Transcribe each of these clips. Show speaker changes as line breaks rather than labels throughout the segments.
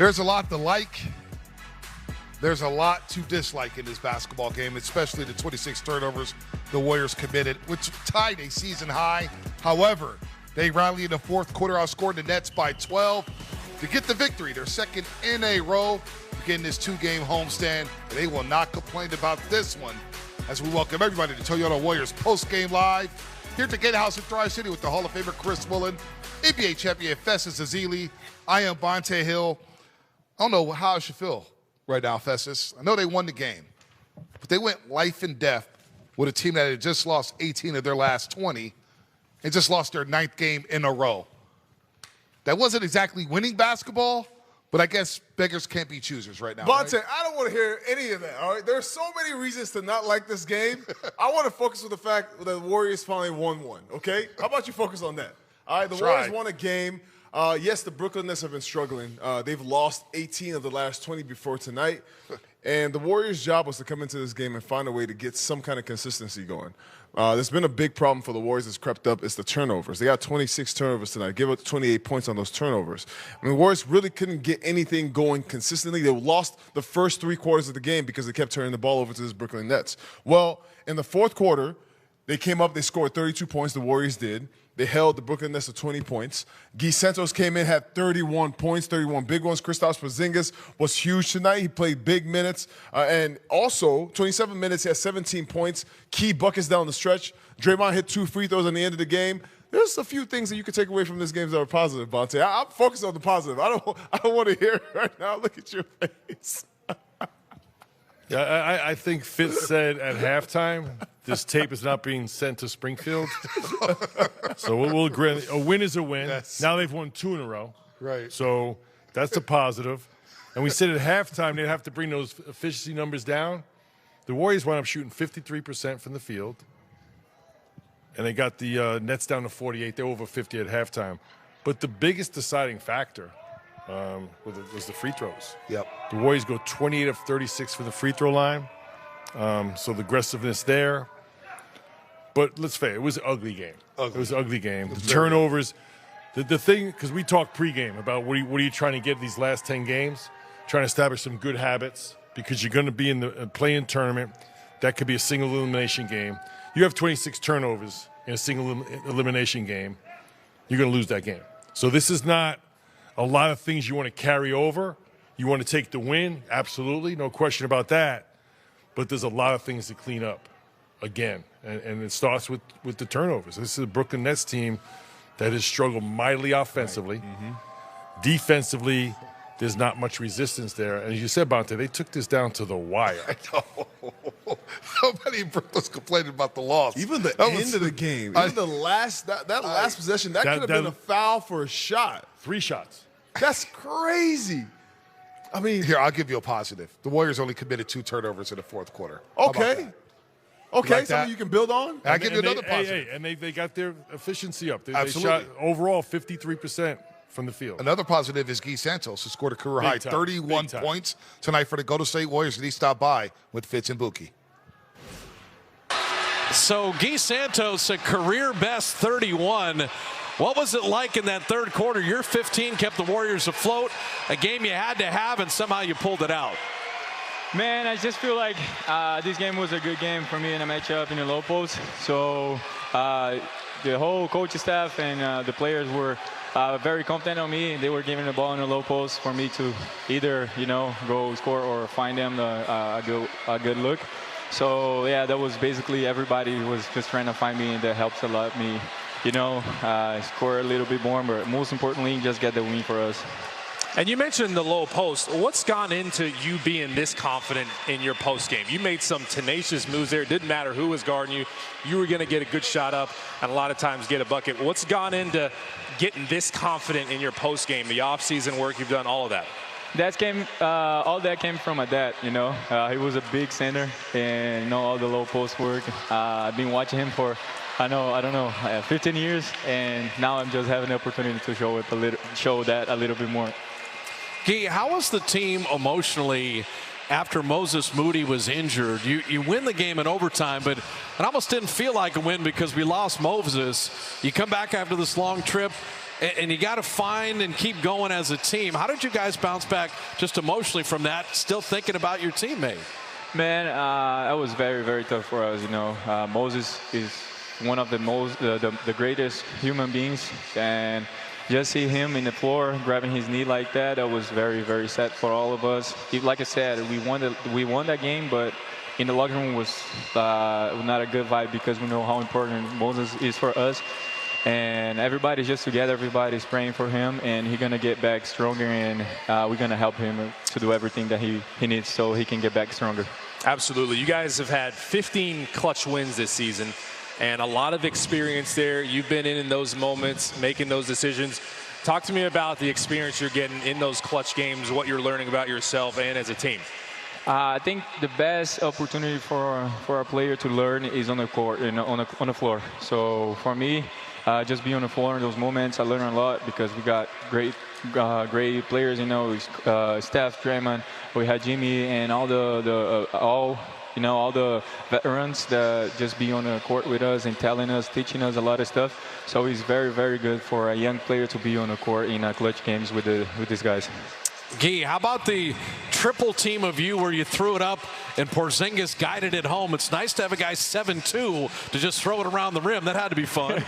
There's a lot to like. There's a lot to dislike in this basketball game, especially the 26 turnovers the Warriors committed, which tied a season high. However, they rallied in the fourth quarter, outscored the Nets by 12 to get the victory. Their second in a row, getting this two-game homestand, and they will not complain about this one as we welcome everybody to Toyota Warriors post-game live here at the Gatehouse in Tri-City with the Hall of Famer Chris Woolen, NBA champion Festus Ezeli. I am Bonte Hill. I don't know how I should feel right now, Festus. I know they won the game, but they went life and death with a team that had just lost 18 of their last 20 and just lost their 9th game in a row. That wasn't exactly winning basketball, but I guess beggars can't be choosers right now.
Bonte,
right?
I don't want to hear any of that, all right? There are so many reasons to not like this game. I want to focus on the fact that the Warriors finally won one, okay? How about you focus on that? All right, the Warriors won a game. Yes, the Brooklyn Nets have been struggling. They've lost 18 of the last 20 before tonight. And the Warriors' job was to come into this game and find a way to get some kind of consistency going. There's been a big problem for the Warriors that's crept up. It's the turnovers. They got 26 turnovers tonight. Give up 28 points on those turnovers. I mean, the Warriors really couldn't get anything going consistently. They lost the first 3 quarters of the game because they kept turning the ball over to this Brooklyn Nets. Well, in the fourth quarter, they came up, they scored 32 points, the Warriors did. They held the Brooklyn Nets to 20 points. Gui Santos came in, had 31 points, 31 big ones. Kristaps Porzingis was huge tonight. He played big minutes. And also, 27 minutes, he had 17 points, key buckets down the stretch. Draymond hit 2 free throws at the end of the game. There's a few things that you can take away from this game that are positive, Bonte. I'm focused on the positive. I don't want to hear it right now. Look at your face.
Yeah, I think Fitz said at halftime, this tape is not being sent to Springfield. So we'll agree. A win is a win. Yes. Now they've won 2 in a row.
Right.
So that's a positive. And we said at halftime they'd have to bring those efficiency numbers down. The Warriors wound up shooting 53% from the field. And they got the Nets down to 48. They were over 50 at halftime. But the biggest deciding factor was the free throws.
Yep.
The Warriors go 28 of 36 from the free throw line. So the aggressiveness there. But let's face it, it was an ugly game. It was an ugly game. The turnovers, the thing, because we talked pregame about what are you trying to get these last 10 games? Trying to establish some good habits because you're going to be in the play-in tournament. That could be a single elimination game. You have 26 turnovers in a single elimination game. You're going to lose that game. So this is not a lot of things you want to carry over. You want to take the win, absolutely, no question about that. But there's a lot of things to clean up again, and it starts with the turnovers. This is a Brooklyn Nets team that has struggled mightily offensively. Right. Mm-hmm. Defensively, there's not much resistance there. And as you said, Bonte, they took this down to the wire.
I know. Nobody in Brooklyn's complaining about the loss.
Even the end of the game, even the last last possession, that could have been a foul for a shot.
3 shots.
That's crazy. I mean,
here, I'll give you a positive. The Warriors only committed 2 turnovers in the fourth quarter.
Okay. Okay, something you can build on?
I'll give you another positive.
And they got their efficiency up. They
Absolutely.
shot overall 53% from the field.
Another positive is Gui Santos, who scored a career-high 31 points tonight for the Golden State Warriors, and he stopped by with Fitz and Buki.
So Gui Santos, a career-best 31. What was it like in that third quarter? Your 15 kept the Warriors afloat, a game you had to have, and somehow you pulled it out.
Man, I just feel like this game was a good game for me in a matchup in the low post. So the whole coaching staff and the players were very confident on me. They were giving the ball in the low post for me to either, go score or find them a good look. So, yeah, that was basically everybody was just trying to find me, and that helps a lot me, score a little bit more, but most importantly, just get the win for us.
And you mentioned the low post. What's gone into you being this confident in your post game? You made some tenacious moves there. It didn't matter who was guarding you. You were going to get a good shot up and a lot of times get a bucket. What's gone into getting this confident in your post game, the offseason work you've done, all of that?
All that came from my dad, He was a big center and all the low post work. I've been watching him for, 15 years, and now I'm just having the opportunity to show that a little bit more.
Gui, how was the team emotionally after Moses Moody was injured? You win the game in overtime, but it almost didn't feel like a win because we lost Moses. You come back after this long trip. and you got to find and keep going as a team. How did you guys bounce back just emotionally from that, still thinking about your teammate?
Man, that was very, very tough for us. You know, Moses is one of the greatest human beings, and just see him in the floor grabbing his knee like that, that was very, very sad for all of us. Like I said, we won that game, but in the locker room was not a good vibe because we know how important Moses is for us. And everybody's just together, everybody's praying for him, and he's going to get back stronger, and we're going to help him to do everything that he needs so he can get back stronger.
Absolutely. You guys have had 15 clutch wins this season, and a lot of experience there. You've been in those moments, making those decisions. Talk to me about the experience you're getting in those clutch games, what you're learning about yourself and as a team.
I think the best opportunity for a player to learn is on the court, on the floor. So for me, just be on the floor in those moments, I learn a lot because we got great players. You know, Steph, Draymond, we had Jimmy, and all the veterans that just be on the court with us and telling us, teaching us a lot of stuff. So it's very, very good for a young player to be on the court in clutch games with these guys.
Gui, how about the triple team of you where you threw it up and Porzingis guided it home? It's nice to have a guy 7'2" to just throw it around the rim. That had to be fun.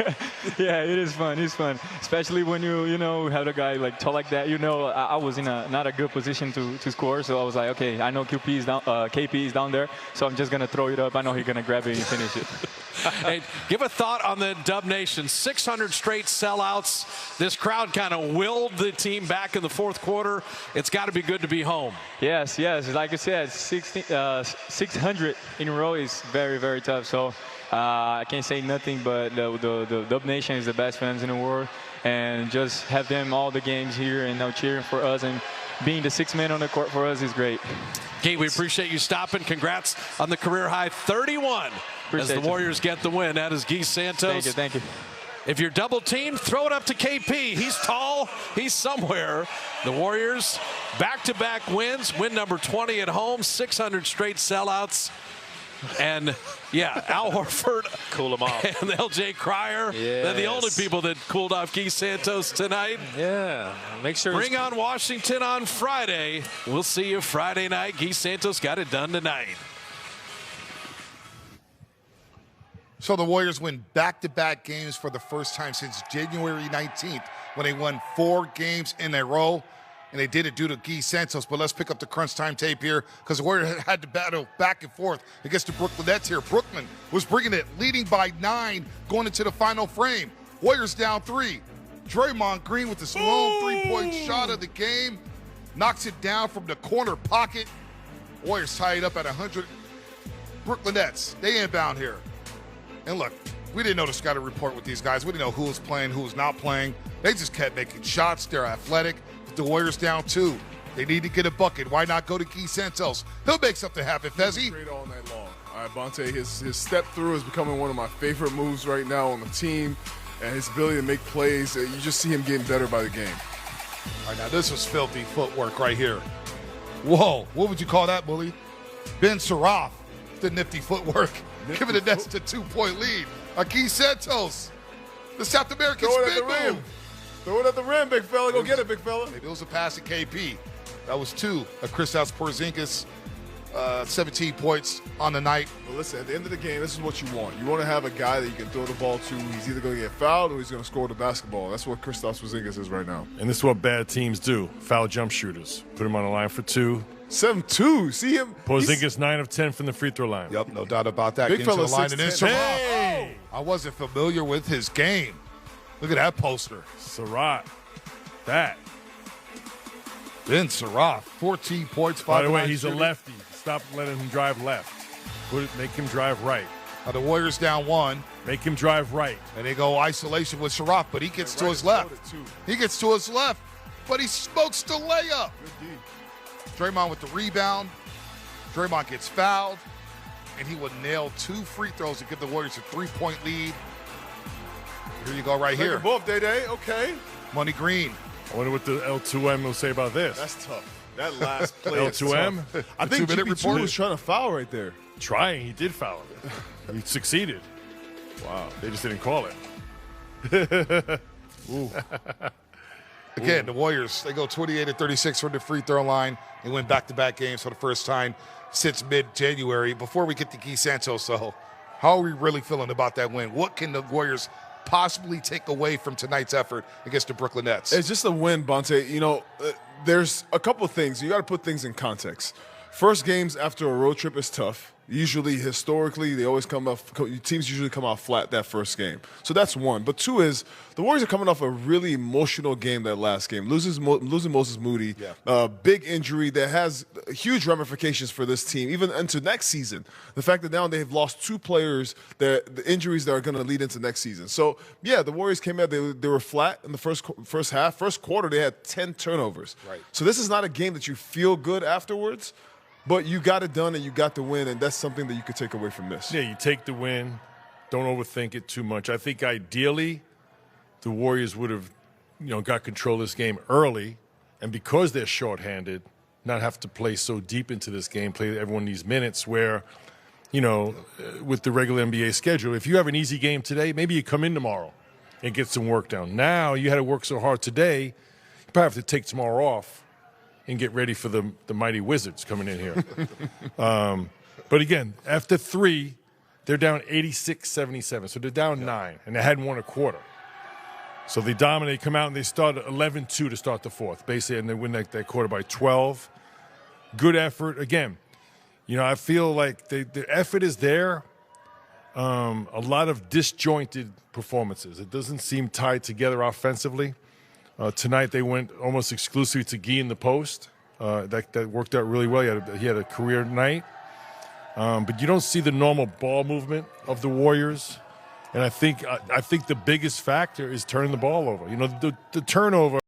Yeah, it is fun. It's fun, especially when you have a guy like tall like that. I was in not a good position to score, so I was like, okay, I know KP is down there, so I'm just gonna throw it up. I know he's gonna grab it and finish it.
Hey, give a thought on the Dub Nation. 600 straight sellouts. This crowd kind of willed the team back in the fourth quarter. It's got to be good to be home.
Yes. Like I said, 600 in a row is very, very tough. So I can't say nothing, but the Dub Nation is the best fans in the world. And just have them all the games here and now cheering for us and being the sixth man on the court for us is great.
Gui, we appreciate you stopping. Congrats on the career high 31 as the Warriors get the win. That is Gui Santos.
Thank you.
If you're double teamed, throw it up to KP. He's tall. He's somewhere. The Warriors, back-to-back wins. Win number 20 at home. 600 straight sellouts. And, yeah, Al Horford.
Cool him off.
And LJ Cryer.
Yes.
They're the only people that cooled off Gui Santos tonight.
Yeah. Make sure.
Bring on Washington on Friday. We'll see you Friday night. Gui Santos got it done tonight.
So the Warriors win back-to-back games for the first time since January 19th when they won 4 games in a row, and they did it due to Gui Santos. But let's pick up the crunch time tape here because the Warriors had to battle back and forth against the Brooklyn Nets here. Brooklyn was bringing it, leading by 9 going into the final frame. Warriors down 3. Draymond Green with the lone three-point shot of the game. Knocks it down from the corner pocket. Warriors tie it up at 100. Brooklyn Nets, they inbound here. And look, we didn't know the scouting report with these guys. We didn't know who was playing, who was not playing. They just kept making shots. They're athletic. But the Warriors down 2. They need to get a bucket. Why not go to Gui Santos? He'll make something happen, Fezzi.
Great all night long. All right, Bonte, his step through is becoming one of my favorite moves right now on the team. And his ability to make plays, you just see him getting better by the game.
All right, now this was filthy footwork right here. Whoa, what would you call that, bully? Ben Saraf, the nifty footwork. Giving the Nets a 2-point lead. Gui Santos, the South American spin move.
Throw it at the rim, big fella. Go get it, big fella.
Maybe it was a pass to KP. That was 2 of Kristaps Porzingis. 17 points on the night.
Well, listen, at the end of the game, this is what you want. You want to have a guy that you can throw the ball to. He's either going to get fouled or he's going to score the basketball. That's what Kristaps Porzingis is right now.
And this is what bad teams do. Foul jump shooters. Put him on the line for 2.
7-2. See him?
Porzingis 9 of 10 from the free throw line.
Yep, no doubt about that.
Big fella,
line and then Saraf.
Hey!
I wasn't familiar with his game. Look at that poster.
Saraf. That.
Ben Saraf, 14 points, 5
By the way, he's a lefty. Stop letting him drive left. Make him drive right.
Now the Warriors down 1.
Make him drive right.
And they go isolation with Saraf, but he gets to his left. He gets to his left, but he smokes the layup. Draymond with the rebound. Draymond gets fouled, and he would nail 2 free throws to give the Warriors a 3-point lead. Here you go right here.
Both Day-Day, okay.
Money Green.
I wonder what the L2M will say about this.
That's tough. That last play
L2M?
is tough. I think GP2 was trying to foul right there.
Trying. He did foul it. He succeeded. Wow. They just didn't call it.
Again, the Warriors, they go 28-36 from the free throw line. They win back-to-back games for the first time since mid-January. Before we get to Gui Santos, so how are we really feeling about that win? What can the Warriors possibly take away from tonight's effort against the Brooklyn Nets?
It's just a win, Bonte. You know, there's a couple things. You got to put things in context. First games after a road trip is tough. Usually, historically, they always teams usually come out flat that first game. So that's one. But two is the Warriors are coming off a really emotional game that last game. Losing Moses Moody, big injury that has huge ramifications for this team, even into next season. The fact that now they've lost two players, the injuries that are going to lead into next season. So, yeah, the Warriors came out, they were flat in the first half. First quarter, they had 10 turnovers.
Right.
So this is not a game that you feel good afterwards. But you got it done and you got the win, and that's something that you could take away from this.
Yeah, you take the win. Don't overthink it too much. I think ideally the Warriors would have, got control of this game early, and because they're shorthanded, not have to play so deep into this game, play everyone these minutes where, with the regular NBA schedule, if you have an easy game today, maybe you come in tomorrow and get some work done. Now you had to work so hard today, you probably have to take tomorrow off and get ready for the mighty Wizards coming in here. But again, after 3, they're down 86-77. So they're down 9, and they hadn't won a quarter. So they dominate, come out, and they start 11-2 to start the fourth, basically, and they win that quarter by 12. Good effort. Again, I feel like the effort is there. A lot of disjointed performances. It doesn't seem tied together offensively. Tonight they went almost exclusively to Gui in the post. That worked out really well. He had a career night. But you don't see the normal ball movement of the Warriors. And I think the biggest factor is turning the ball over. The turnover.